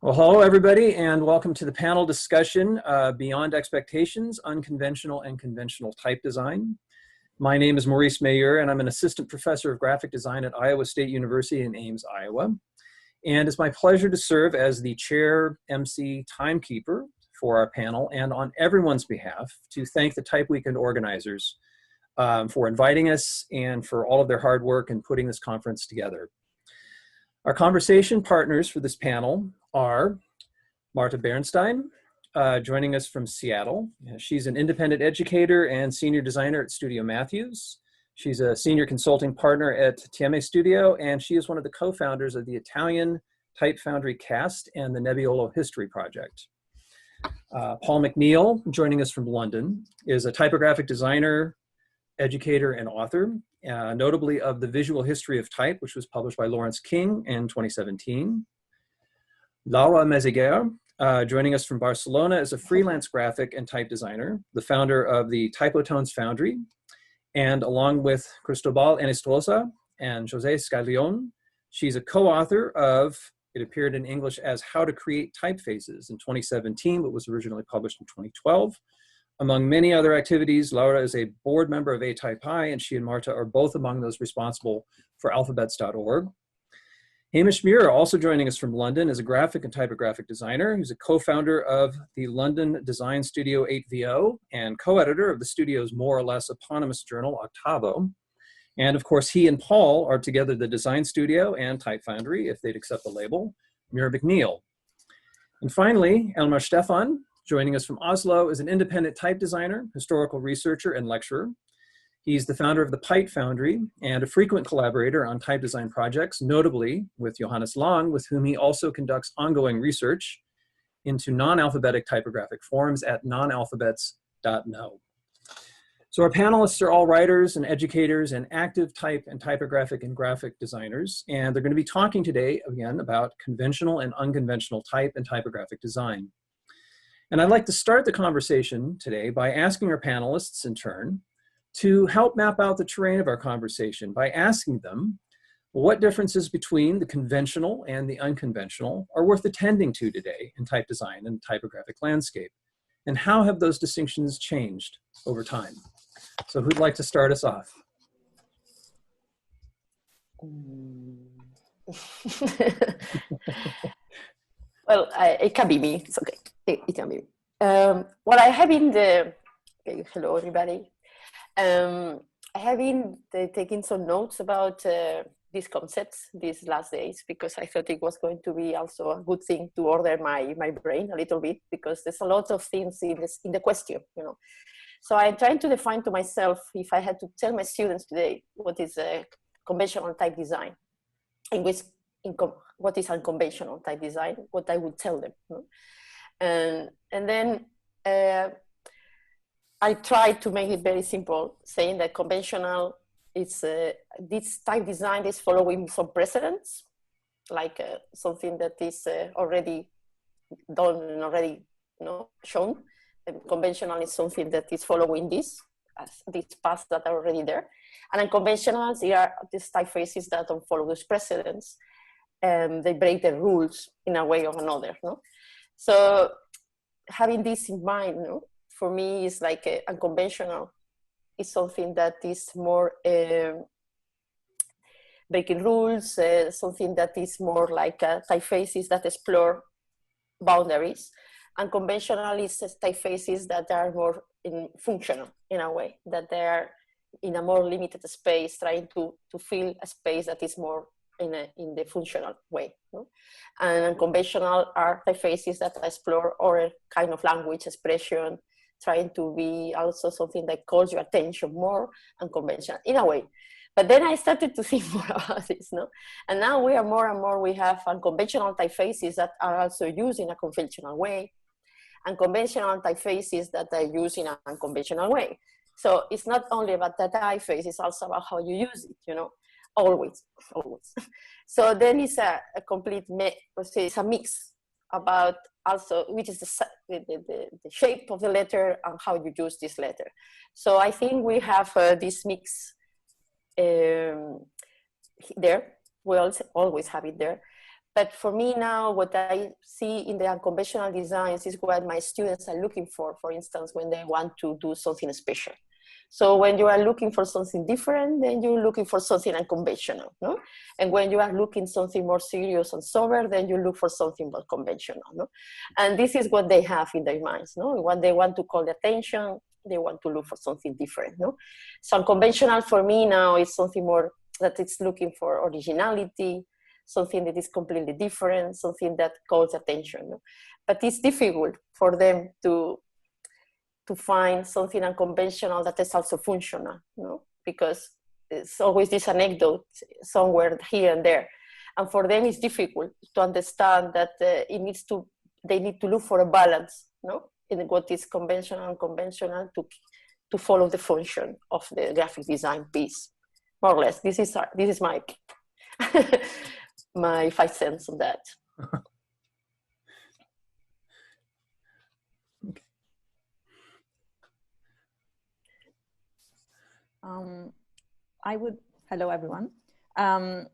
Well, hello, everybody, and welcome to the panel discussion, Beyond Expectations, Unconventional and Conventional Type Design. My name is Hamish Muir, and I'm an assistant professor of graphic design at Iowa State University in Ames, Iowa. And it's my pleasure to serve as the chair, MC, timekeeper for our panel, and on everyone's behalf, to thank the Type Weekend organizers for inviting us and for all of their hard work in putting this conference together. Our conversation partners for this panel are Marta Bernstein, joining us from Seattle. She's an independent educator and senior designer at Studio Matthews. She's a senior consulting partner at TM Studio, and she is one of the co-founders of the Italian Type Foundry Cast and the Nebbiolo History Project. Paul McNeil, joining us from London, is a typographic designer, educator, and author, notably of The Visual History of Type, which was published by Lawrence King in 2017. Laura Meseguer, joining us from Barcelona, is a freelance graphic and type designer, the founder of the Typotones Foundry, and along with Cristobal Enestrosa and Jose Scaglione, she's a co-author of, it appeared in English as How to Create Typefaces in 2017, but was originally published in 2012. Among many other activities, Laura is a board member of A-Type-I, and she and Marta are both among those responsible for alphabets.org. Hamish Muir, also joining us from London, is a graphic and typographic designer who's a co-founder of the London design studio 8VO and co-editor of the studio's more or less eponymous journal, Octavo. And of course, he and Paul are together the design studio and Type Foundry, if they'd accept the label, Muir McNeil. And finally, Ellmer Stefan, joining us from Oslo, is an independent type designer, historical researcher, and lecturer. He's the founder of the Type Foundry and a frequent collaborator on type design projects, notably with Johannes Lang, with whom he also conducts ongoing research into non-alphabetic typographic forms at nonalphabets.no. So our panelists are all writers and educators and active type and typographic and graphic designers, and they're going to be talking today, again, about conventional and unconventional type and typographic design. And I'd like to start the conversation today by asking our panelists in turn to help map out the terrain of our conversation by asking them what differences between the conventional and the unconventional are worth attending to today in type design and typographic landscape, and how have those distinctions changed over time? So who'd like to start us off? Well, it can be me. It's okay. It can be me. Well, I have been hello everybody. I have been taking some notes about these concepts these last days because I thought it was going to be also a good thing to order my brain a little bit, because there's a lot of things in the question, you know. So I'm trying to define to myself, if I had to tell my students today what is a conventional type design, what is unconventional type design, what I would tell them. You know? And then I try to make it very simple, saying that conventional is this type design is following some precedents, like something that is already done and already shown. And conventional is something that is following these paths that are already there. And unconventional, they are these typefaces that don't follow those precedents, and they break the rules in a way or another. No? So having this in mind, for me, is like unconventional is something that is more breaking rules, something that is more like typefaces that explore boundaries. Unconventional is typefaces that are more functional in a way, that they are in a more limited space, trying to fill a space that is more in the functional way. No? And unconventional are typefaces that explore other kind of language expression, trying to be also something that calls your attention more, unconventional in a way. But then I started to think more about this, no? And now we are more and more, we have unconventional typefaces that are also used in a conventional way, and conventional typefaces that are used in an unconventional way. So it's not only about the typeface, it's also about how you use it, always. So then it's a complete, it's a mix about also, which is the shape of the letter and how you use this letter. So I think we have this mix there. We also always have it there. But for me now, what I see in the unconventional designs is what my students are looking for instance, when they want to do something special. So when you are looking for something different, then you're looking for something unconventional, no? And when you are looking something more serious and sober, then you look for something more conventional, no? And this is what they have in their minds, no? When they want to call the attention, they want to look for something different, no? So unconventional for me now is something more that it's looking for originality, something that is completely different, something that calls attention, no? But it's difficult for them to find something unconventional that is also functional, you know, because it's always this anecdote somewhere here and there. And for them, it's difficult to understand that they need to look for a balance, you know, in what is conventional and unconventional to follow the function of the graphic design piece, more or less. This is my my 5 cents on that. Hello everyone. I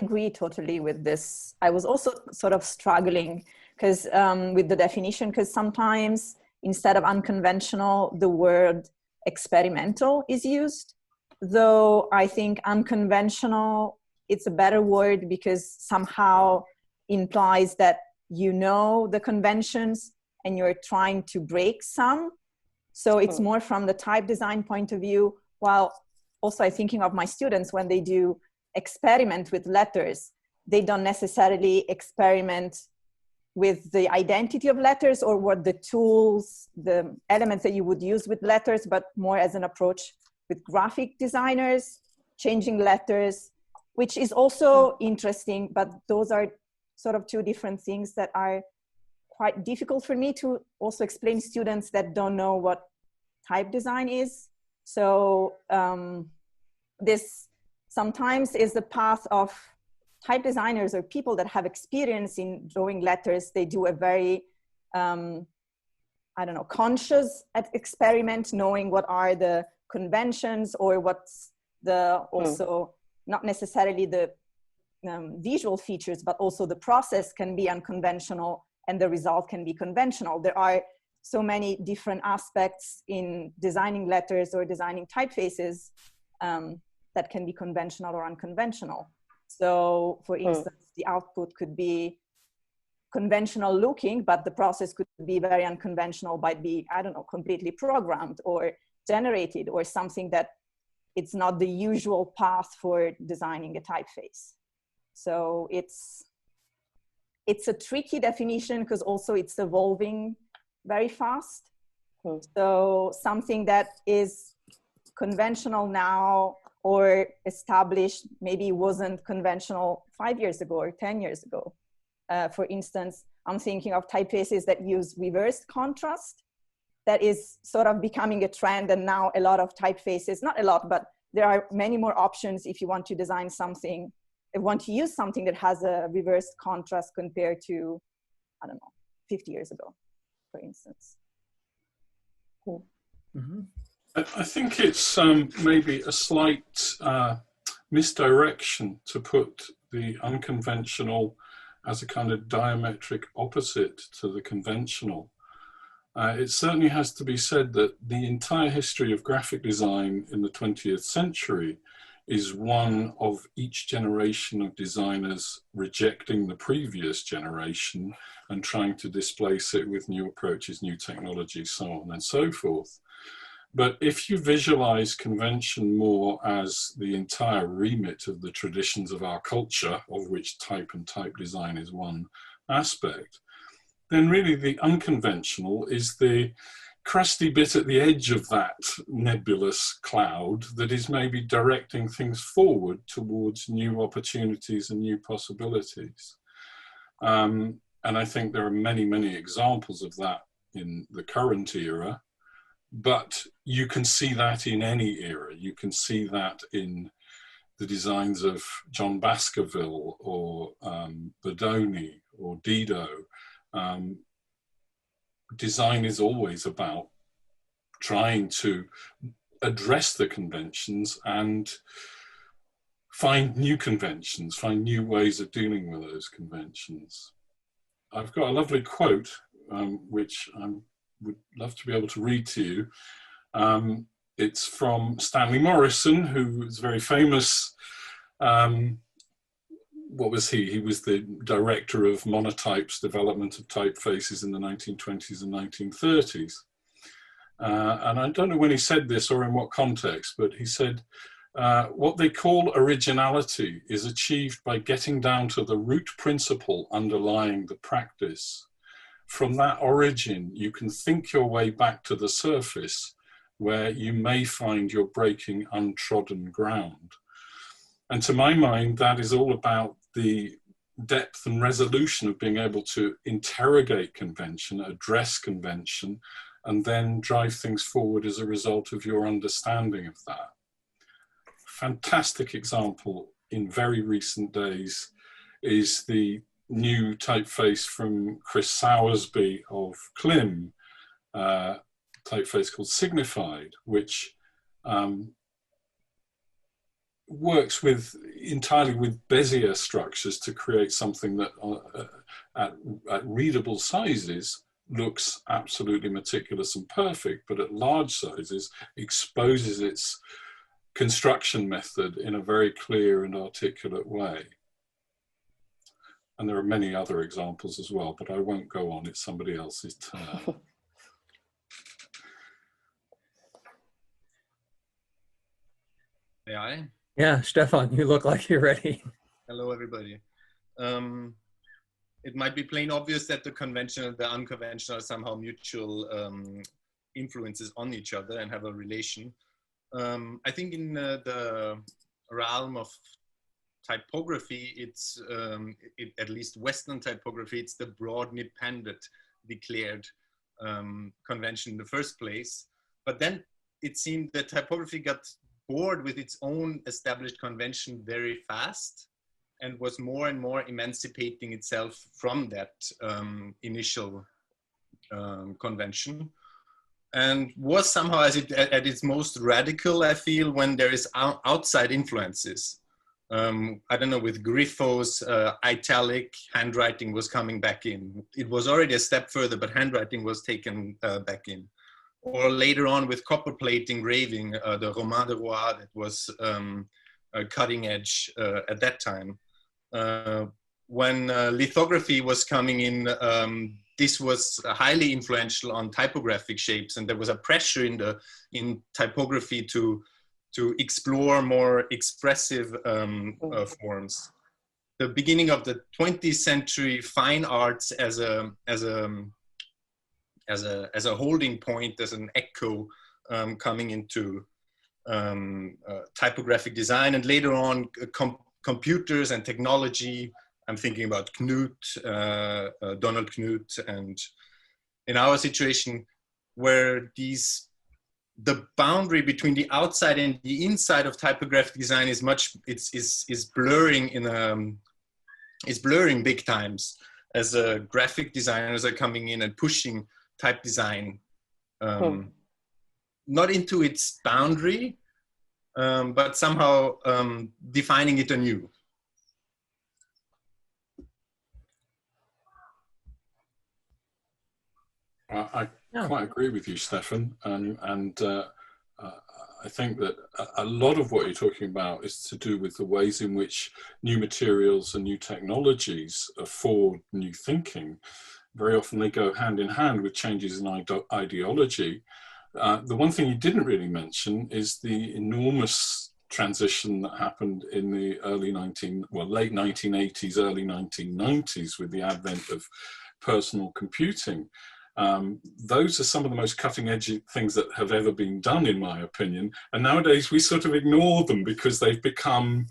agree totally with this. I was also sort of struggling because with the definition, because sometimes instead of unconventional, the word experimental is used. Though I think unconventional, it's a better word because somehow implies that you know the conventions and you're trying to break some. So it's more from the type design point of view, while also I'm thinking of my students when they do experiment with letters, they don't necessarily experiment with the identity of letters or what the tools, the elements that you would use with letters, but more as an approach with graphic designers, changing letters, which is also interesting, but those are sort of two different things that are quite difficult for me to also explain to students that don't know what type design is. So this sometimes is the path of type designers or people that have experience in drawing letters. They do a very, conscious experiment, knowing what are the conventions or what's the also not necessarily the visual features, but also the process can be unconventional and the result can be conventional. There are so many different aspects in designing letters or designing typefaces that can be conventional or unconventional. So for instance, the output could be conventional looking, but the process could be very unconventional, might be, completely programmed or generated or something that it's not the usual path for designing a typeface. So it's a tricky definition because also it's evolving very fast. So something that is conventional now or established maybe wasn't conventional 5 years ago or 10 years ago. For instance, I'm thinking of typefaces that use reversed contrast. That is sort of becoming a trend, and now a lot of typefaces, not a lot, but there are many more options if you want to design something, want to use something that has a reversed contrast compared to, 50 years ago, for instance. Cool. Mm-hmm. I think it's maybe a slight misdirection to put the unconventional as a kind of diametric opposite to the conventional. It certainly has to be said that the entire history of graphic design in the 20th century is one of each generation of designers rejecting the previous generation and trying to displace it with new approaches, new technology, so on and so forth. But if you visualize convention more as the entire remit of the traditions of our culture, of which type and type design is one aspect, then really the unconventional is the crusty bit at the edge of that nebulous cloud that is maybe directing things forward towards new opportunities and new possibilities. And I think there are many, many examples of that in the current era, but you can see that in any era. You can see that in the designs of John Baskerville or Bodoni or Dido. Design is always about trying to address the conventions and find new conventions, find new ways of dealing with those conventions. I've got a lovely quote, which I would love to be able to read to you. It's from Stanley Morrison, who is very famous. What was he? He was the director of Monotype's development of typefaces in the 1920s and 1930s. And I don't know when he said this or in what context, but he said, what they call originality is achieved by getting down to the root principle underlying the practice. From that origin, you can think your way back to the surface where you may find you're breaking untrodden ground. And to my mind, that is all about the depth and resolution of being able to interrogate convention, address convention, and then drive things forward as a result of your understanding of that. Fantastic example in very recent days is the new typeface from Chris Sowersby of Klim, typeface called Signified, which works entirely with Bezier structures to create something that at readable sizes looks absolutely meticulous and perfect, but at large sizes exposes its construction method in a very clear and articulate way. And there are many other examples as well, but I won't go on, it's somebody else's turn. May I? Yeah, Stefan, you look like you're ready. Hello, everybody. It might be plain obvious that the conventional and the unconventional are somehow mutual influences on each other and have a relation. I think in the realm of typography, it's at least Western typography, it's the broad nib-pended declared convention in the first place. But then it seemed that typography got bored with its own established convention very fast and was more and more emancipating itself from that initial convention, and was somehow at its most radical, I feel, when there is outside influences. I don't know, with Griffo's italic handwriting was coming back in. It was already a step further, but handwriting was taken back in. Or later on with copperplate engraving, the Roman de Roi, that was a cutting edge at that time. When lithography was coming in, this was highly influential on typographic shapes, and there was a pressure in typography to explore more expressive forms. The beginning of the 20th century, fine arts as a holding point, as an echo coming into typographic design, and later on computers and technology. I'm thinking about Knut, Donald Knut, and in our situation where the boundary between the outside and the inside of typographic design is blurring is blurring big times, as graphic designers are coming in and pushing type design not into its boundary, but somehow defining it anew. I quite agree with you, Stefan, and I think that a lot of what you're talking about is to do with the ways in which new materials and new technologies afford new thinking. Very often they go hand in hand with changes in ideology. The one thing you didn't really mention is the enormous transition that happened in the late 1980s, early 1990s with the advent of personal computing. Those are some of the most cutting edge things that have ever been done, in my opinion. And nowadays we sort of ignore them because they've become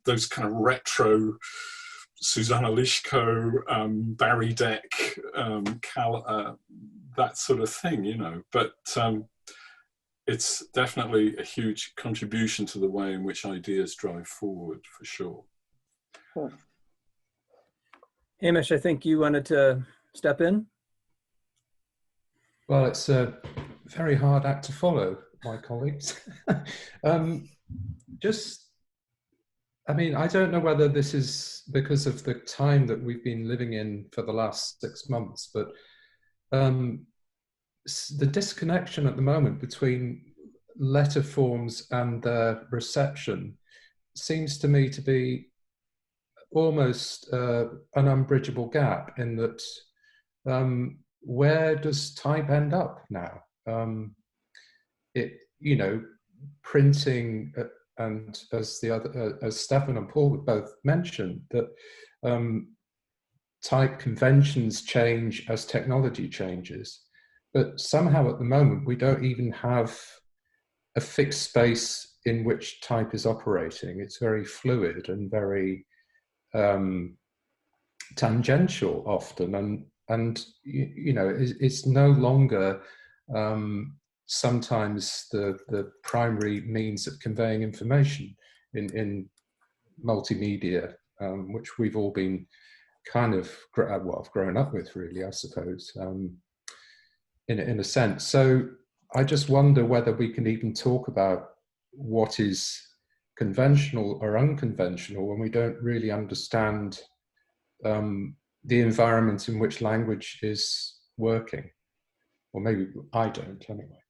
those kind of retro Susanna Lischko, Barry Deck, that sort of thing, you know. But it's definitely a huge contribution to the way in which ideas drive forward, for sure. Cool. Hamish, I think you wanted to step in. Well, it's a very hard act to follow, my colleagues. Just I mean, I don't know whether this is because of the time that we've been living in for the last 6 months, but the disconnection at the moment between letter forms and their reception seems to me to be almost an unbridgeable gap, in that where does type end up now? Printing, and as Stefan and Paul both mentioned, that type conventions change as technology changes, but somehow at the moment we don't even have a fixed space in which type is operating. It's very fluid and very tangential often, and it's no longer sometimes the primary means of conveying information in multimedia, which we've all been kind of I've grown up with, really, I suppose, in a sense. So I just wonder whether we can even talk about what is conventional or unconventional when we don't really understand the environment in which language is working. Or maybe I don't, anyway.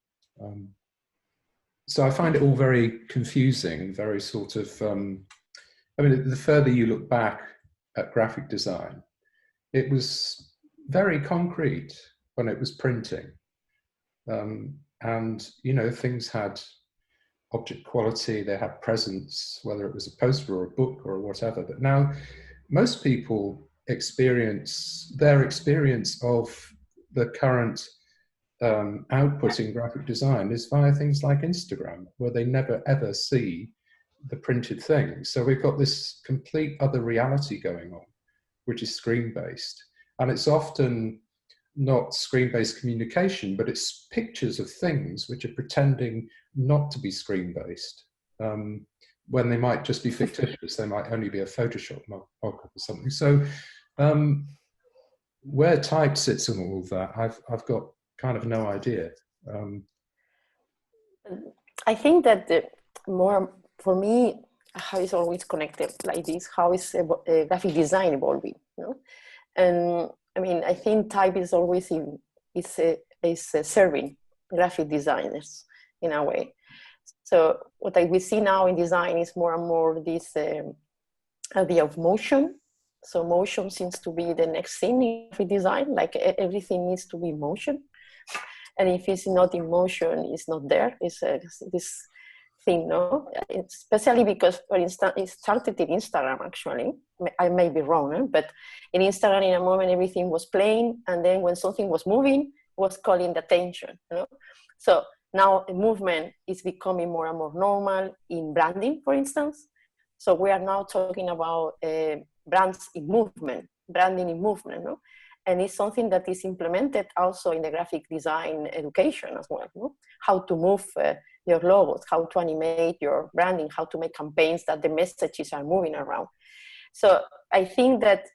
So I find it all very confusing, very sort of, the further you look back at graphic design, it was very concrete when it was printing. And, things had object quality, they had presence, whether it was a poster or a book or whatever. But now most people experience of the current output in graphic design is via things like Instagram, where they never ever see the printed thing. So we've got this complete other reality going on, which is screen-based. And it's often not screen-based communication, but it's pictures of things which are pretending not to be screen-based, when they might just be fictitious. They might only be a Photoshop mock-up or something. So where type sits in all of that, I've got kind of no idea. I think that more, for me, how it's always connected like this, how is graphic design evolving, And I mean, I think type is always serving graphic designers in a way. So what we see now in design is more and more this idea of motion. So motion seems to be the next thing in graphic design, like everything needs to be motion. And if it's not in motion, it's not there. It's this thing, no? Especially because, for instance, it started in Instagram, actually. I may be wrong, but in Instagram, in a moment, everything was plain. And then when something was moving, it was calling the attention, So now movement is becoming more and more normal in branding, for instance. So we are now talking about brands in movement, branding in movement, And it's something that is implemented also in the graphic design education as well. How to move your logos, how to animate your branding, how to make campaigns that the messages are moving around. So I think that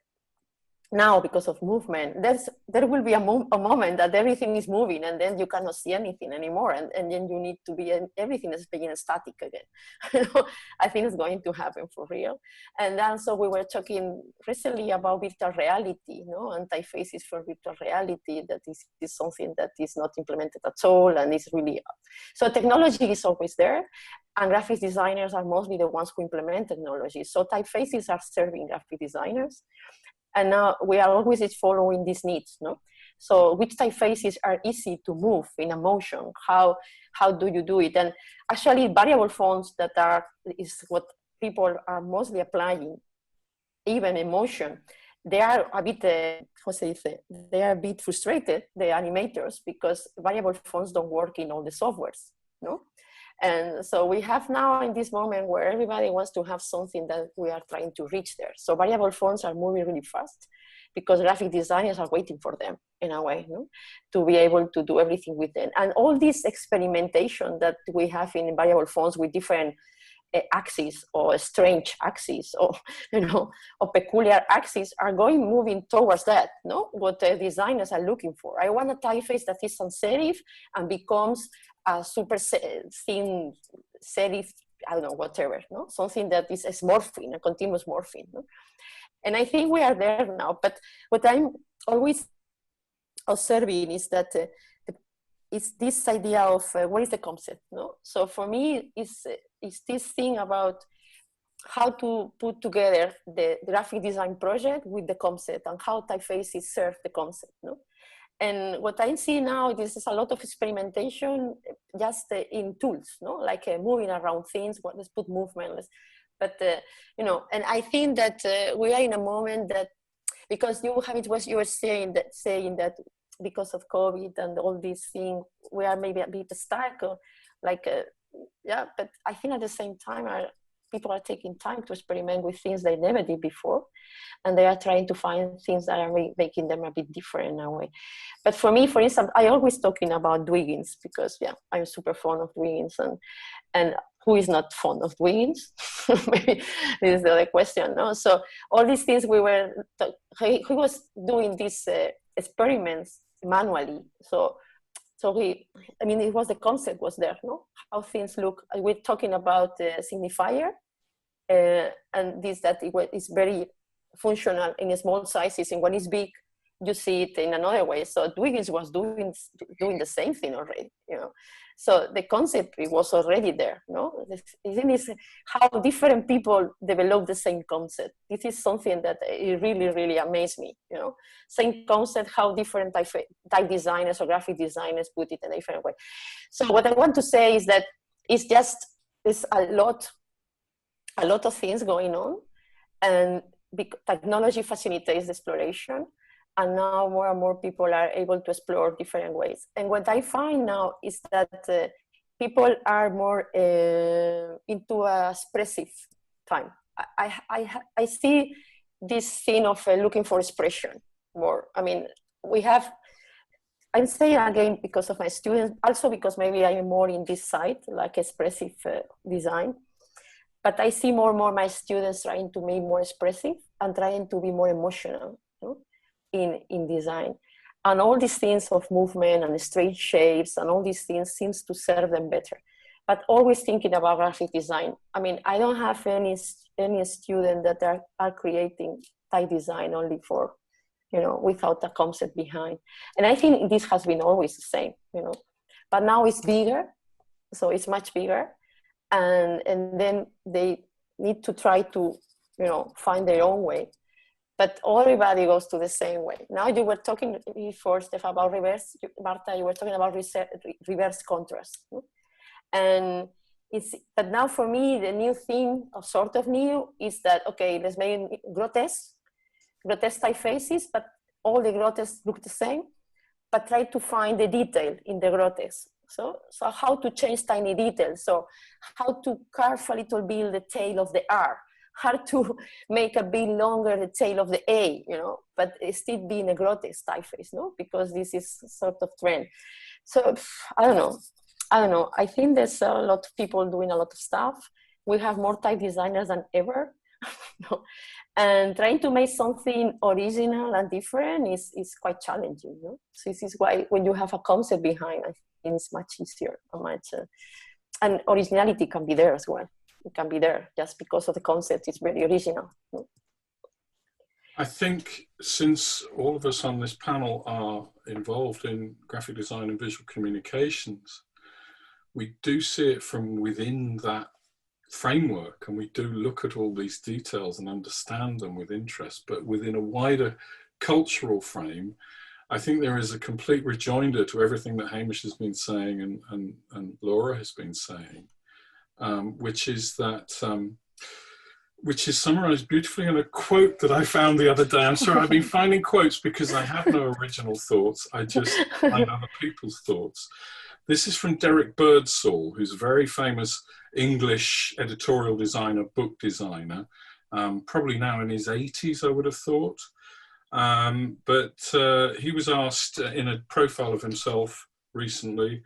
now, because of movement, there will be a moment that everything is moving, and then you cannot see anything anymore, and then you need to be, everything is being static again. I think it's going to happen for real. And then, so we were talking recently about virtual reality, and typefaces for virtual reality, that is something that is not implemented at all, and it's really, so technology is always there, and graphic designers are mostly the ones who implement technology. So typefaces are serving graphic designers. And now we are always following these needs, So which typefaces are easy to move in a motion? How do you do it? And actually variable fonts is what people are mostly applying, even in motion. They are a bit, they are a bit frustrated, the animators, because variable fonts don't work in all the softwares, And so we have now in this moment where everybody wants to have something that we are trying to reach there. So variable fonts are moving really fast because graphic designers are waiting for them in a way, to be able to do everything with them. And all this experimentation that we have in variable fonts with different axes or strange axes or, or peculiar axes are moving towards that, what the designers are looking for. I want a typeface that is sans serif and becomes a super thin serif I don't know, whatever, no? Something that is a morphing, a continuous morphing. No? And I think we are there now. But what I'm always observing is that it's this idea of what is the concept, no? So for me, it's this thing about how to put together the graphic design project with the concept and how typefaces serve the concept, no? And what I see now, this is a lot of experimentation just in tools, no? Like moving around things, let's put movement, but you know, and I think that we are in a moment that, because you were saying that because of COVID and all these things, we are maybe a bit stuck, or like, yeah, but I think at the same time, people are taking time to experiment with things they never did before. And they are trying to find things that are making them a bit different in a way. But for me, for instance, I always talking about Dwiggins, because yeah, I'm super fond of Dwiggins, and who is not fond of Dwiggins? Maybe this is the other question, no? So all these things he was doing these experiments manually. So I mean, it was the concept was there, no? How things look. We're talking about signifier, and this that is very functional in small sizes, and when it's big, you see it in another way. So Dwiggins was doing the same thing already, you know. So the concept was already there, no? The thing is how different people develop the same concept. This is something that it really, really amazed me, you know. Same concept, how different type designers or graphic designers put it in a different way. So what I want to say is that it's a lot of things going on, and technology facilitates exploration. And now more and more people are able to explore different ways. And what I find now is that people are more into a expressive time. I see this thing of looking for expression more. I mean, I'm saying again because of my students, also because maybe I'm more in this side, like expressive design. But I see more and more my students trying to be more expressive and trying to be more emotional, you know, in design. And all these things of movement and straight shapes and all these things seems to serve them better. But always thinking about graphic design. I mean, I don't have any student that are creating type design only for, you know, without a concept behind. And I think this has been always the same, you know. But now it's bigger, so it's much bigger. And then they need to try to, you know, find their own way. But everybody goes to the same way. Now you were talking before, Stefan, about reverse. Marta, you were talking about reverse contrast. And but now for me, the new thing, or sort of new, is that, okay, let's make grotesque typefaces, but all the grotesque look the same, but try to find the detail in the grotesque. So how to change tiny details. So how to carve a little bit the tail of the R, how to make a bit longer the tail of the A, you know, but it still being a grotesque typeface, no? Because this is sort of trend. So I don't know. I think there's a lot of people doing a lot of stuff. We have more type designers than ever. No? And trying to make something original and different is quite challenging. No? So this is why when you have a concept behind, I think it's much easier, and originality can be there as well. It can be there just because of the concept. It's very original. No? I think since all of us on this panel are involved in graphic design and visual communications, we do see it from within that framework, and we do look at all these details and understand them with interest, but within a wider cultural frame, I think there is a complete rejoinder to everything that Hamish has been saying and Laura has been saying, which is summarized beautifully in a quote that I found the other day. I'm sorry, I've been finding quotes because I have no original thoughts. I just find other people's thoughts. This is from Derek Birdsall, who's a very famous English editorial designer, book designer, probably now in his 80s, I would have thought. But he was asked in a profile of himself recently,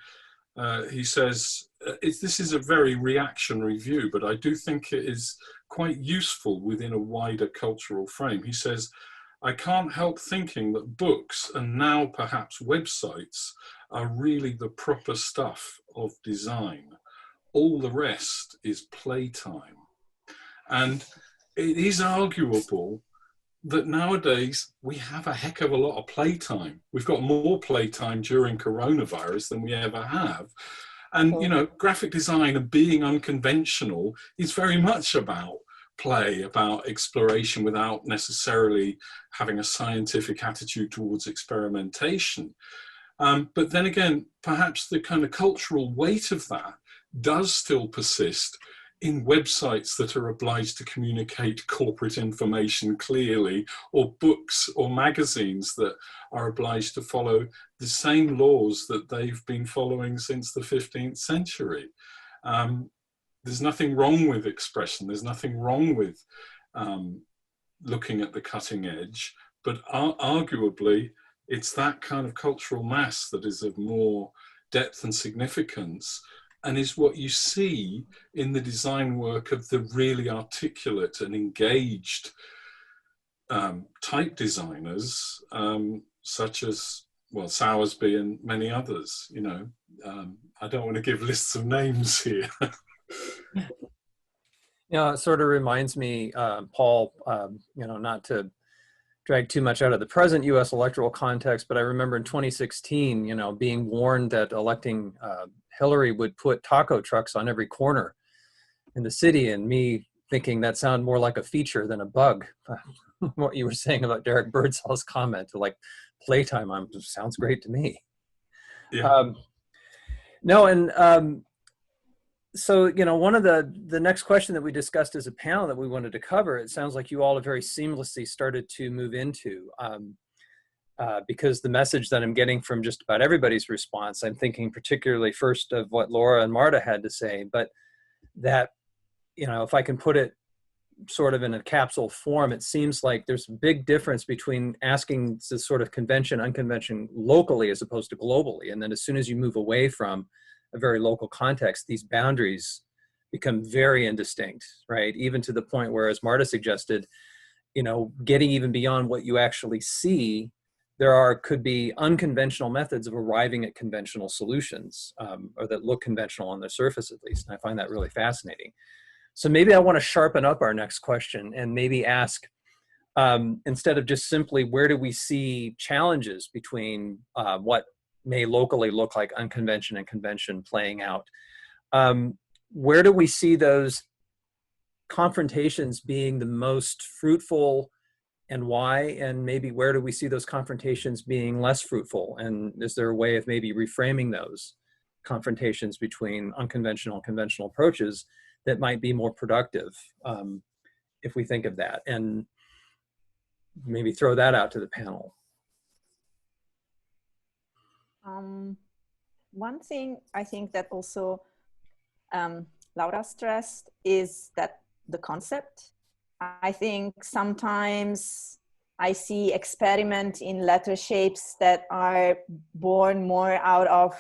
he says, this is a very reactionary view, but I do think it is quite useful within a wider cultural frame. He says, I can't help thinking that books, and now perhaps websites, are really the proper stuff of design. all the rest is playtime. And it is arguable that nowadays we have a heck of a lot of playtime. We've got more playtime during coronavirus than we ever have. And, you know, graphic design and being unconventional is very much about play, about exploration without necessarily having a scientific attitude towards experimentation. But then again, perhaps the kind of cultural weight of that does still persist in websites that are obliged to communicate corporate information clearly, or books or magazines that are obliged to follow the same laws that they've been following since the 15th century. There's nothing wrong with expression. There's nothing wrong with looking at the cutting edge, but arguably it's that kind of cultural mass that is of more depth and significance, and is what you see in the design work of the really articulate and engaged type designers, such as, well, Soursby and many others. You know, I don't want to give lists of names here. Yeah, it sort of reminds me, Paul, you know, not to drag too much out of the present U.S. electoral context, but I remember in 2016, you know, being warned that electing Hillary would put taco trucks on every corner in the city, and me thinking that sounded more like a feature than a bug. What you were saying about Derek Birdsall's comment, like playtime, sounds great to me. Yeah. No, and so, you know, one of the next question that we discussed as a panel that we wanted to cover, it sounds like you all have very seamlessly started to move into, because the message that I'm getting from just about everybody's response, I'm thinking particularly first of what Laura and Marta had to say, but that, you know, if I can put it sort of in a capsule form, it seems like there's a big difference between asking this sort of convention, unconvention locally as opposed to globally. And then as soon as you move away from a very local context, these boundaries become very indistinct, right? Even to the point where, as Marta suggested, you know, getting even beyond what you actually see, could be unconventional methods of arriving at conventional solutions, or that look conventional on the surface at least. And I find that really fascinating. So maybe I want to sharpen up our next question and maybe ask, instead of just simply where do we see challenges between what may locally look like unconvention and convention playing out, where do we see those confrontations being the most fruitful and why? And maybe where do we see those confrontations being less fruitful? And is there a way of maybe reframing those confrontations between unconventional and conventional approaches that might be more productive, if we think of that? And maybe throw that out to the panel. One thing I think that also Laura stressed is that the concept. I think sometimes I see experiment in letter shapes that are born more out of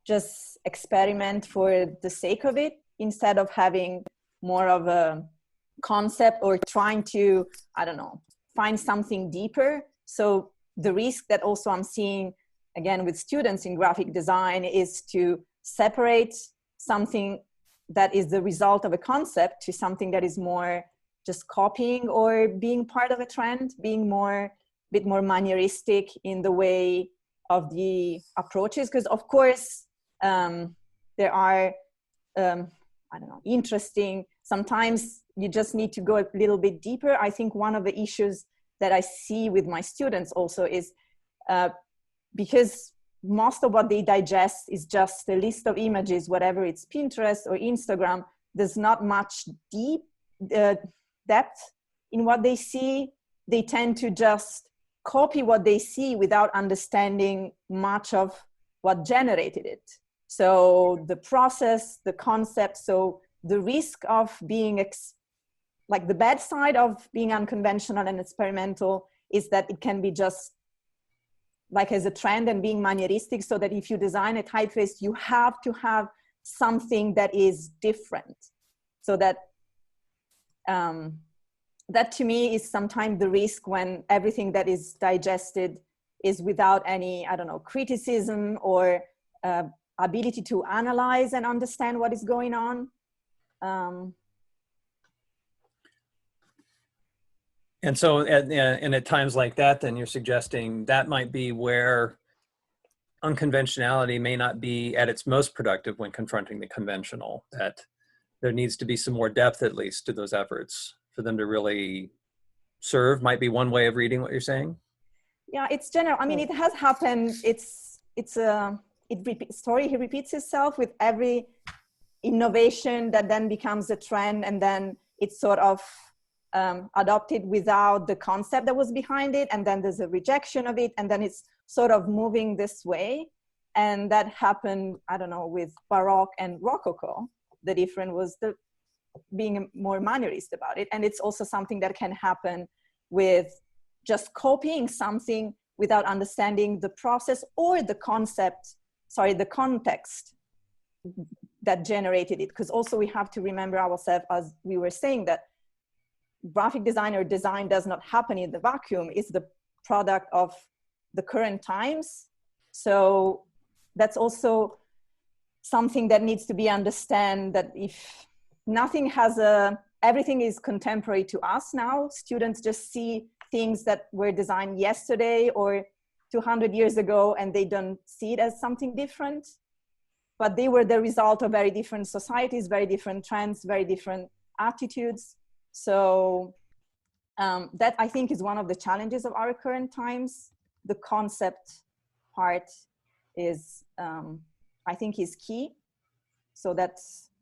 just experiment for the sake of it, instead of having more of a concept or trying to, I don't know, find something deeper. So the risk that also I'm seeing, again, with students in graphic design is to separate something that is the result of a concept to something that is more just copying or being part of a trend, being a bit more manneristic in the way of the approaches. Because of course, there are, I don't know, interesting, sometimes you just need to go a little bit deeper. I think one of the issues that I see with my students also is because most of what they digest is just a list of images, whatever it's Pinterest or Instagram, there's not much deep depth in what they see. They tend to just copy what they see without understanding much of what generated it. So the process, the concept, so the risk of being, like the bad side of being unconventional and experimental is that it can be just like as a trend and being manneristic, so that if you design a typeface, you have to have something that is different. So that, that to me is sometimes the risk when everything that is digested is without any, I don't know, criticism or ability to analyze and understand what is going on. And so, and at times like that, then you're suggesting that might be where unconventionality may not be at its most productive when confronting the conventional, that there needs to be some more depth, at least, to those efforts for them to really serve, might be one way of reading what you're saying. Yeah, it's general. I mean, it has happened. Story repeats itself with every innovation that then becomes a trend, and then it's sort of adopted without the concept that was behind it, and then there's a rejection of it, and then it's sort of moving this way. And that happened, I don't know, with Baroque and Rococo. The difference was being more mannerist about it. And it's also something that can happen with just copying something without understanding the process or the context that generated it. Because also we have to remember ourselves, as we were saying, that graphic design or design does not happen in the vacuum. It's the product of the current times. So that's also something that needs to be understood, that if everything is contemporary to us now, students just see things that were designed yesterday or 200 years ago, and they don't see it as something different, but they were the result of very different societies, very different trends, very different attitudes. So that, I think, is one of the challenges of our current times. The concept part is, I think, is key, so that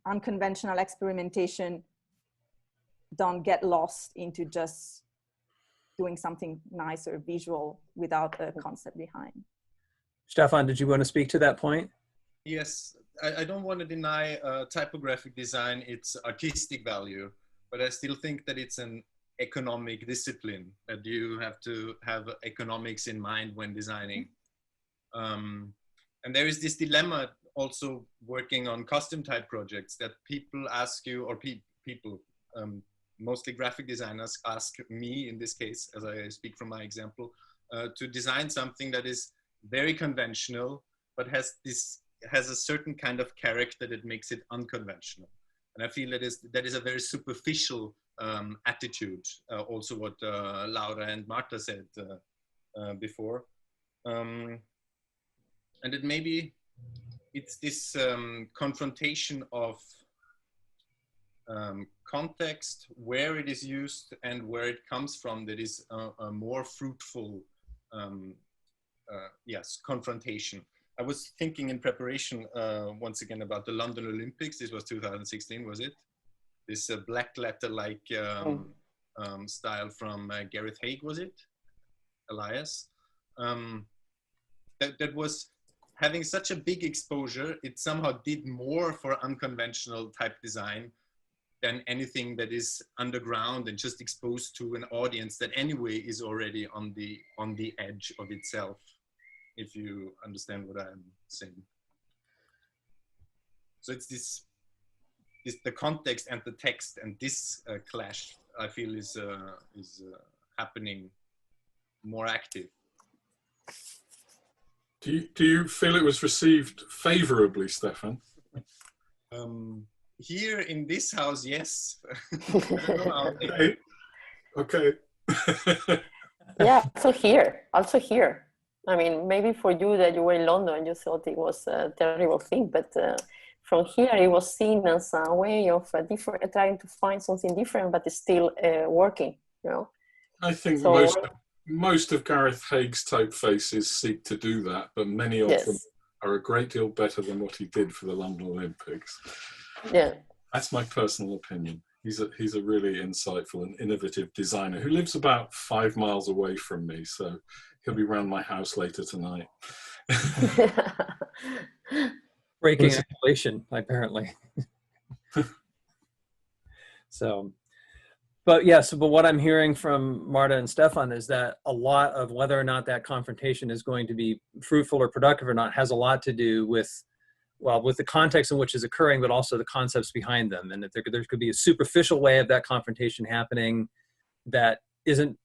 unconventional experimentation don't get lost into just doing something nice or visual without a concept behind. Stefan, did you want to speak to that point? Yes, I don't want to deny typographic design its artistic value, but I still think that it's an economic discipline, that you have to have economics in mind when designing. And there is this dilemma also working on custom type projects, that people ask you, or people, mostly graphic designers, ask me in this case, as I speak from my example, to design something that is very conventional, but has a certain kind of character that makes it unconventional. And I feel that is a very superficial attitude, also what Laura and Marta said before. And that maybe it's this confrontation of context, where it is used and where it comes from, that is a more fruitful, confrontation. I was thinking in preparation once again about the London Olympics. This was 2016, was it? This black letter-like style from Gareth Haig, was it? Elias? That was having such a big exposure. It somehow did more for unconventional type design than anything that is underground and just exposed to an audience that anyway is already on the edge of itself, if you understand what I'm saying. So it's the context and the text, and this clash, I feel, is happening more active. Do you feel it was received favorably, Stefan? Here in this house, yes. Okay. Yeah, also here. I mean, maybe for you that you were in London, you thought it was a terrible thing, but from here it was seen as a way of trying to find something different, but it's still working, you know? I think most of Gareth Haig's typefaces seek to do that, but many of them are a great deal better than what he did for the London Olympics. Yeah. That's my personal opinion. He's a really insightful and innovative designer who lives about 5 miles away from me, so he'll be around my house later tonight. Breaking isolation, apparently. So, but what I'm hearing from Marta and Stefan is that a lot of whether or not that confrontation is going to be fruitful or productive or not has a lot to do with the context in which it's occurring, but also the concepts behind them. And that there could be a superficial way of that confrontation happening that isn't,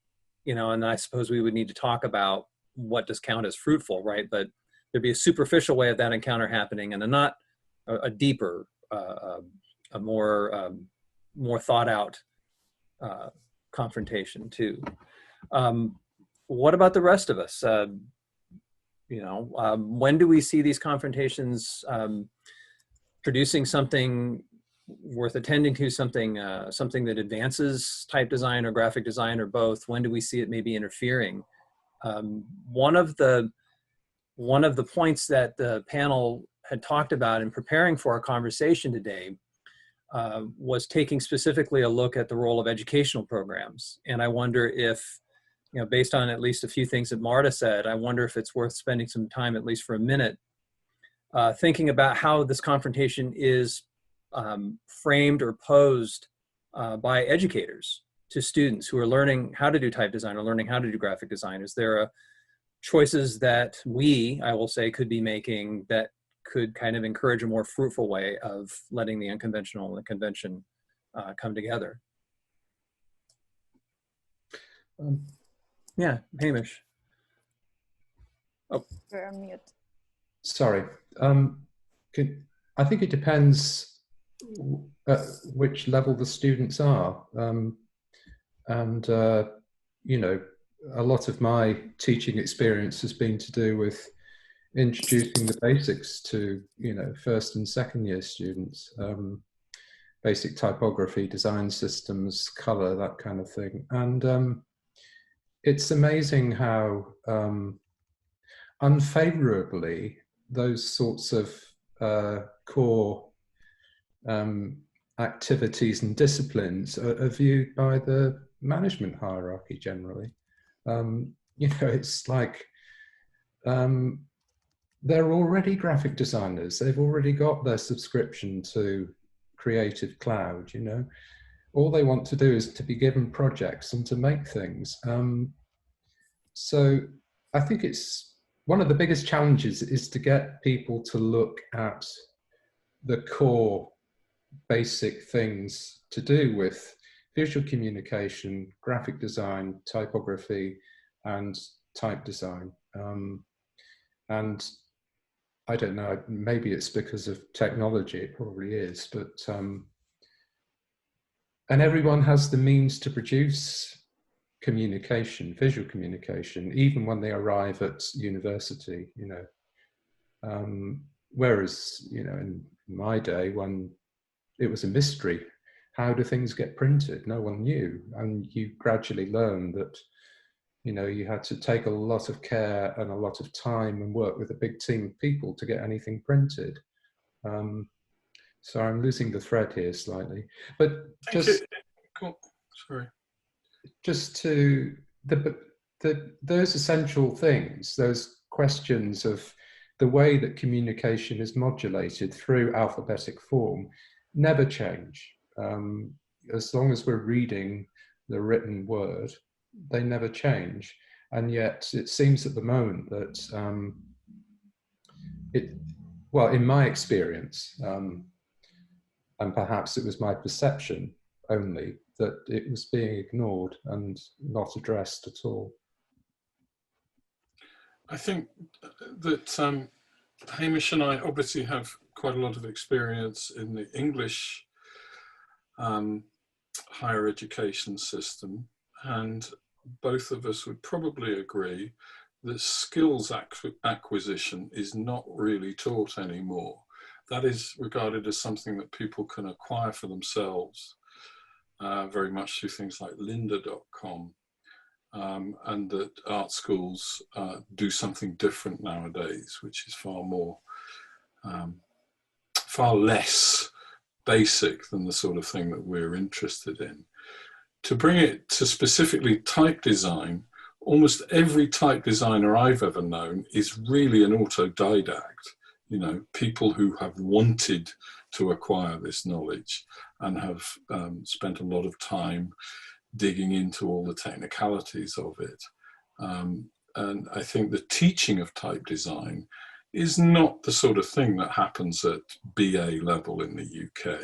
and I suppose we would need to talk about what does count as fruitful, right? But there'd be a superficial way of that encounter happening, and a deeper, a more thought out confrontation too. What about the rest of us? When do we see these confrontations producing something worth attending to, something that advances type design or graphic design or both? When do we see it maybe interfering? One of the points that the panel had talked about in preparing for our conversation today was taking specifically a look at the role of educational programs. And I wonder if, based on at least a few things that Marta said, I wonder if it's worth spending some time, at least for a minute, thinking about how this confrontation is framed or posed by educators to students who are learning how to do type design or learning how to do graphic design. Is there choices that I will say, could be making that could kind of encourage a more fruitful way of letting the unconventional and the convention come together? Yeah, Hamish. Oh, you're on mute. Sorry. I think it depends at which level the students are. A lot of my teaching experience has been to do with introducing the basics to, first and second year students, basic typography, design systems, color, that kind of thing. And it's amazing how unfavorably those sorts of core activities and disciplines are viewed by the management hierarchy generally. It's like they're already graphic designers. They've already got their subscription to Creative Cloud, All they want to do is to be given projects and to make things. So I think it's one of the biggest challenges is to get people to look at the core basic things to do with visual communication, graphic design, typography, and type design. And I don't know, maybe it's because of technology, it probably is, but, and everyone has the means to produce communication, visual communication, even when they arrive at university, whereas, in my day, when it was a mystery, how do things get printed? No one knew. And you gradually learn that, you had to take a lot of care and a lot of time and work with a big team of people to get anything printed. So I'm losing the thread here slightly, but just to those essential things, those questions of the way that communication is modulated through alphabetic form never change. As long as we're reading the written word, they never change. And yet it seems at the moment that in my experience, and perhaps it was my perception only, that it was being ignored and not addressed at all. I think that Hamish and I obviously have quite a lot of experience in the English higher education system, and both of us would probably agree that skills acquisition is not really taught anymore. That is regarded as something that people can acquire for themselves, very much through things like lynda.com, and that art schools do something different nowadays, which is far less basic than the sort of thing that we're interested in. To bring it to specifically type design, almost every type designer I've ever known is really an autodidact. People who have wanted to acquire this knowledge and have spent a lot of time digging into all the technicalities of it. And I think the teaching of type design is not the sort of thing that happens at BA level in the UK.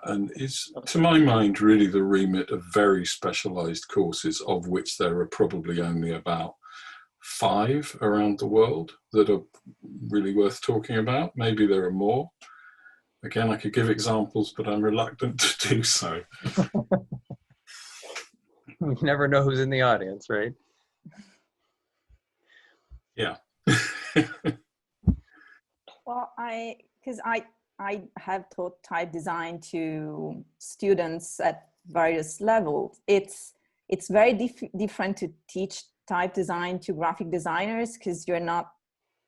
And is, to my mind, really the remit of very specialised courses, of which there are probably only about 5 around the world that are really worth talking about. Maybe there are more. Again, I could give examples, but I'm reluctant to do so. You never know who's in the audience, right? Yeah. Well, because I have taught type design to students at various levels. It's very different to teach type design to graphic designers, because you're not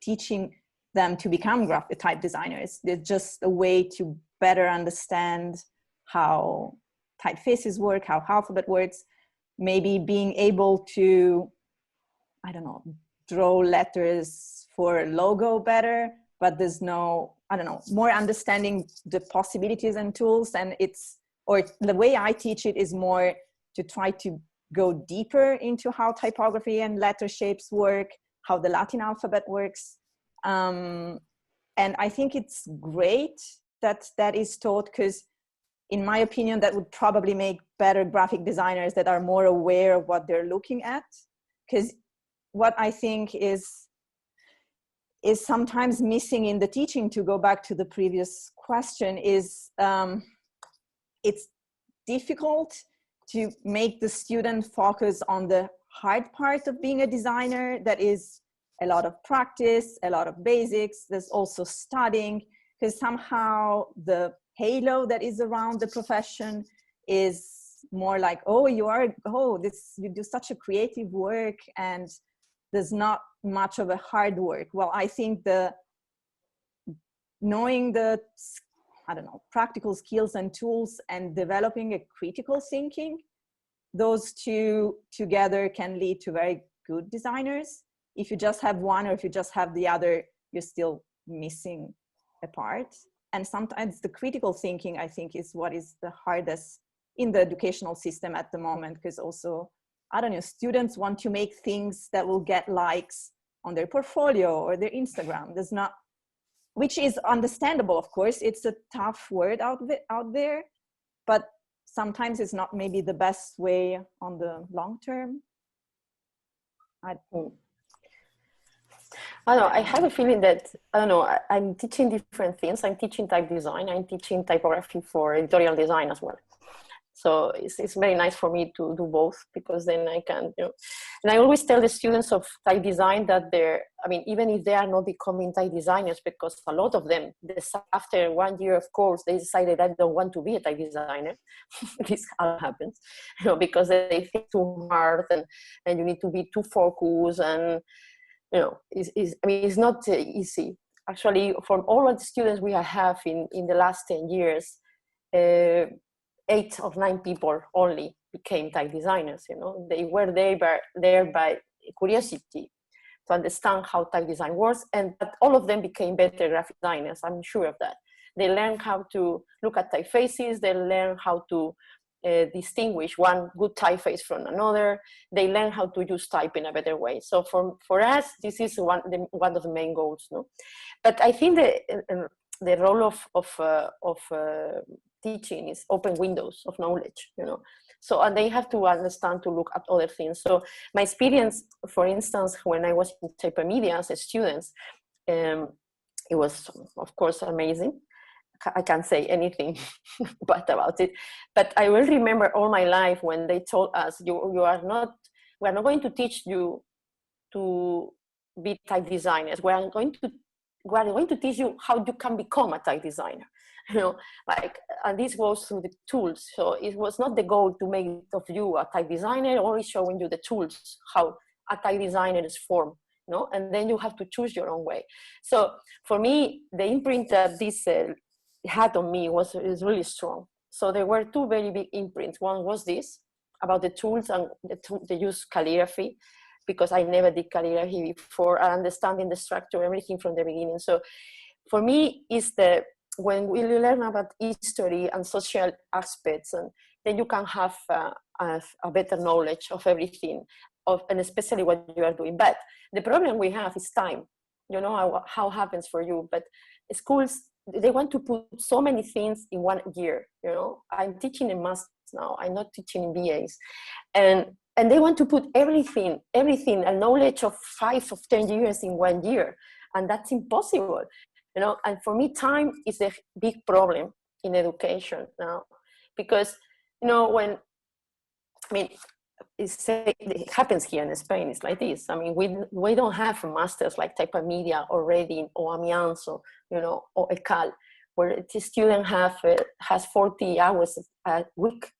teaching them to become graphic type designers. It's just a way to better understand how typefaces work, how alphabet works, maybe being able to, I don't know, draw letters for a logo better, but there's no, I don't know, more understanding the possibilities and tools. And or the way I teach it is more to try to go deeper into how typography and letter shapes work, how the Latin alphabet works. And I think it's great that that is taught, because in my opinion, that would probably make better graphic designers that are more aware of what they're looking at. Because what I think is sometimes missing in the teaching, to go back to the previous question, is it's difficult to make the student focus on the hard part of being a designer. That is a lot of practice, a lot of basics. There's also studying, because somehow the halo that is around the profession is more like, oh, you do such a creative work, and there's not much of a hard work. Well, I think knowing the, I don't know, practical skills and tools and developing a critical thinking, those two together can lead to very good designers. If you just have one, or if you just have the other, you're still missing a part. And sometimes the critical thinking, I think, is what is the hardest in the educational system at the moment, because also, I don't know, students want to make things that will get likes on their portfolio or their Instagram. There's not, which is understandable, of course. It's a tough word out there, but sometimes it's not maybe the best way on the long term. I don't know, I have a feeling that, I don't know, I'm teaching different things. I'm teaching type design, I'm teaching typography for editorial design as well. So it's very nice for me to do both, because then I can, you know, and I always tell the students of type design that even if they are not becoming type designers, because a lot of them, after 1 year of course, they decided I don't want to be a type designer. This happens, you know, because they think too hard, and you need to be too focused, and, you know, it's not easy. Actually, from all of the students we have in the last 10 years, 8 of 9 people only became type designers. You know, they were there by curiosity to understand how type design works, and but all of them became better graphic designers. I'm sure of that. They learn how to look at typefaces. They learn how to distinguish one good typeface from another. They learn how to use type in a better way. So for us, this is one of the main goals. No? But I think the role of teaching is open windows of knowledge, you know. So, and they have to understand to look at other things. So my experience, for instance, when I was in type media as a student, it was, of course, amazing. I can't say anything bad about it, but I will remember all my life when they told us, we're not going to teach you to be type designers. We are going to teach you how you can become a type designer. You know, like, and this goes through the tools. So it was not the goal to make of you a type designer, only showing you the tools, how a type designer is formed, you know, and then you have to choose your own way. So for me, the imprint that this had on me is really strong. So there were 2 very big imprints. One was this, about the tools and the use calligraphy, because I never did calligraphy before, understanding the structure, everything from the beginning. So for me, is when we learn about history and social aspects, and then you can have a better knowledge of everything, and especially what you are doing. But the problem we have is time. You know how happens for you, but schools, they want to put so many things in 1 year. You know, I'm teaching in masters now. I'm not teaching in BAs, and and they want to put everything, a knowledge of 5 of 10 years in 1 year, and that's impossible, you know. And for me, time is a big problem in education now, because, you know, when, I mean, it happens here in Spain, it's like this. I mean, we don't have masters like type of media or reading or Amianzo, you know, or ECAL, where the student has 40 hours a week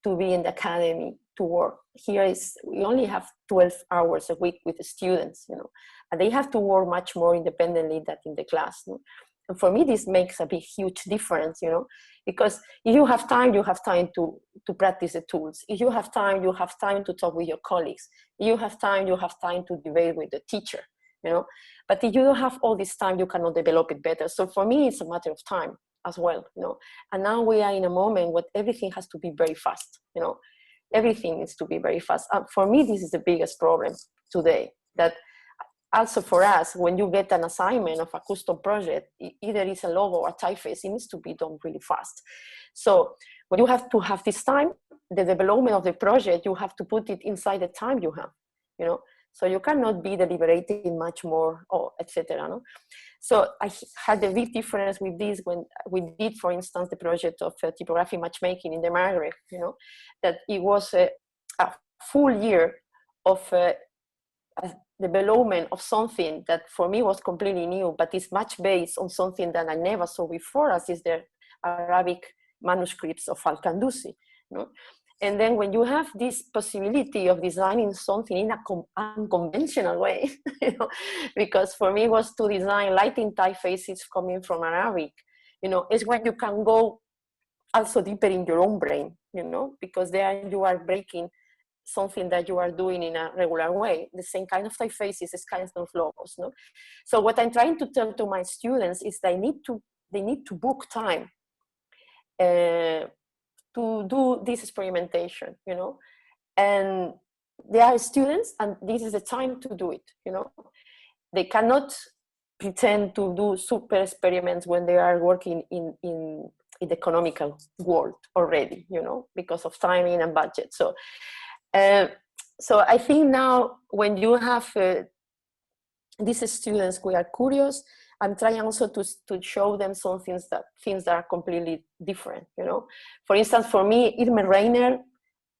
to be in the academy to work. Here we only have 12 hours a week with the students, you know, and they have to work much more independently than in the class. You know? And for me, this makes a big, huge difference, you know, because if you have time to practice the tools. If you have time to talk with your colleagues. If you have time to debate with the teacher, you know. But if you don't have all this time, you cannot develop it better. So for me, it's a matter of time as well, you know. And now we are in a moment where everything has to be very fast, you know. Everything needs to be very fast. For me, this is the biggest problem today, that also for us, when you get an assignment of a custom project, either it's a logo or a typeface, it needs to be done really fast. So when you have to have this time, the development of the project, you have to put it inside the time you have, you know. So you cannot be deliberating much more, or etc. No? So I had a big difference with this when we did, for instance, the project of typographic matchmaking in the Maghreb, you know, that it was a full year of development of something that for me was completely new, but is much based on something that I never saw before, as is the Arabic manuscripts of Al-Kandusi. You know? And then when you have this possibility of designing something in an unconventional way, you know, because for me it was to design lighting typefaces coming from Arabic, you know, is when you can go also deeper in your own brain, you know, because there you are breaking something that you are doing in a regular way, the same kind of typefaces, this kind of logos. No? So what I'm trying to tell to my students is they need to book time to do this experimentation, you know, and they are students, and this is the time to do it, you know. They cannot pretend to do super experiments when they are working in the economical world already, you know, because of timing and budget. So I think now when you have these students who are curious, I'm trying also to show them some things that are completely different, you know. For instance, for me, Ellmer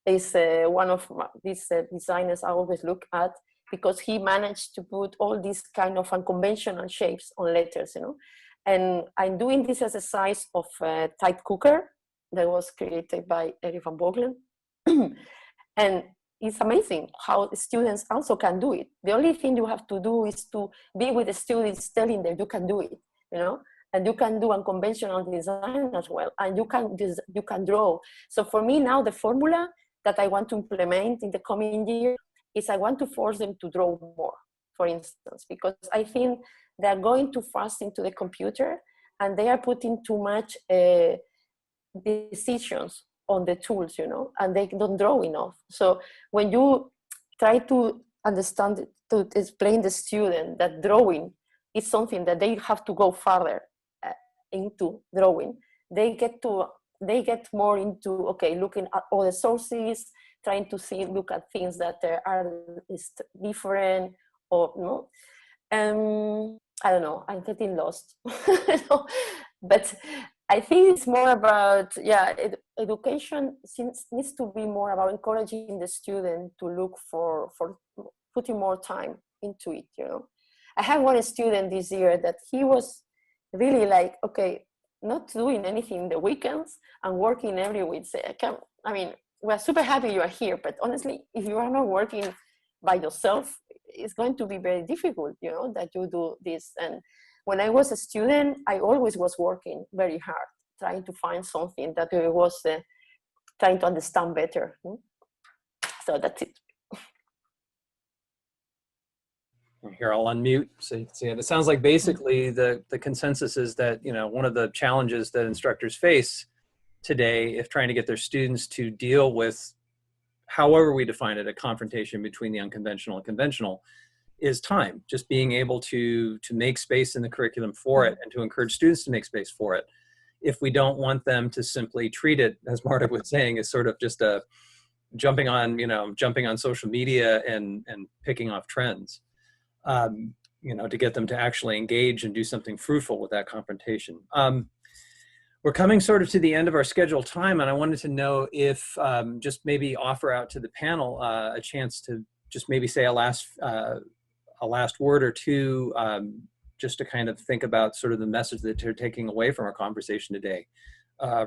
is one of these designers I always look at, because he managed to put all these kind of unconventional shapes on letters, you know. And I'm doing this exercise of type cooker that was created by Eric van Vogelen. And it's amazing how students also can do it. The only thing you have to do is to be with the students, telling them you can do it, you know, and you can do unconventional design as well, and you can draw. So for me now, the formula that I want to implement in the coming year is I want to force them to draw more, for instance, because I think they're going too fast into the computer and they are putting too much decisions on the tools, you know, and they don't draw enough. So when you try to understand, to explain the student that drawing is something that they have to go further into drawing, they get more into, okay, looking at all the sources, trying to look at things that are different, or no. I don't know, I'm getting lost. But I think it's more about, education needs to be more about encouraging the student to look for putting more time into it, you know. I had one student this year that he was really like, okay, not doing anything in the weekends and working every week. I mean, we're super happy you are here, but honestly, if you are not working by yourself, it's going to be very difficult, you know, that you do this. And when I was a student, I always was working very hard, trying to find something that I was trying to understand better. So that's it. Here, I'll unmute. So it sounds like basically the consensus is that, you know, one of the challenges that instructors face today, if trying to get their students to deal with, however we define it, a confrontation between the unconventional and conventional, is time. Just being able to make space in the curriculum for it, and to encourage students to make space for it. If we don't want them to simply treat it, as Marta was saying, as sort of just a jumping on social media and picking off trends, to get them to actually engage and do something fruitful with that confrontation. We're coming sort of to the end of our scheduled time, and I wanted to know if just maybe offer out to the panel a chance to just maybe say a last word or two, just to kind of think about sort of the message that you're taking away from our conversation today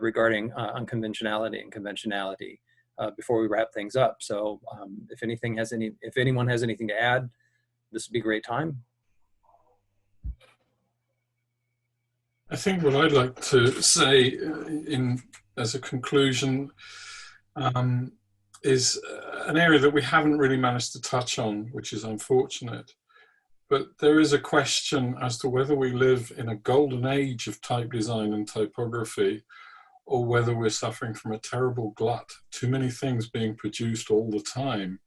regarding unconventionality and conventionality before we wrap things up. So if anyone has anything to add, this would be a great time. I think what I'd like to say as a conclusion is an area that we haven't really managed to touch on, which is unfortunate. But there is a question as to whether we live in a golden age of type design and typography, or whether we're suffering from a terrible glut, too many things being produced all the time.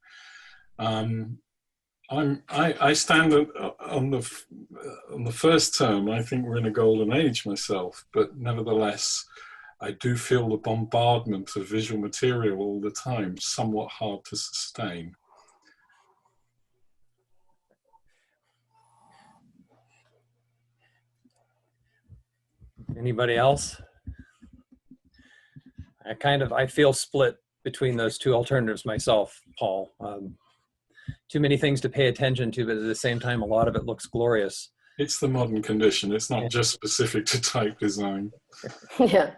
I stand on the first term. I think we're in a golden age myself, but nevertheless, I do feel the bombardment of visual material all the time somewhat hard to sustain. Anybody else? I feel split between those two alternatives myself, Paul. Too many things to pay attention to, but at the same time, a lot of it looks glorious. It's the modern condition. It's not just specific to type design. Yeah.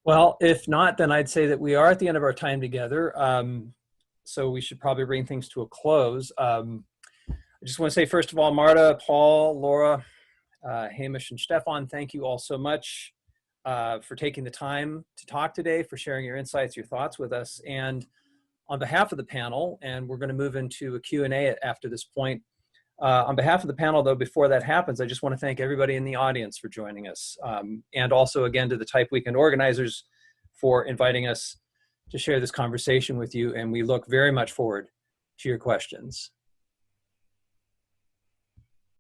Well, if not, then I'd say that we are at the end of our time together. So we should probably bring things to a close. I just want to say, first of all, Marta, Paul, Laura, Hamish, and Stefan, thank you all so much for taking the time to talk today, for sharing your insights, your thoughts with us. And on behalf of the panel, and we're going to move into a Q&A after this point, on behalf of the panel, though, before that happens, I just want to thank everybody in the audience for joining us. And also, again, to the Type Weekend organizers for inviting us to share this conversation with you. And we look very much forward to your questions.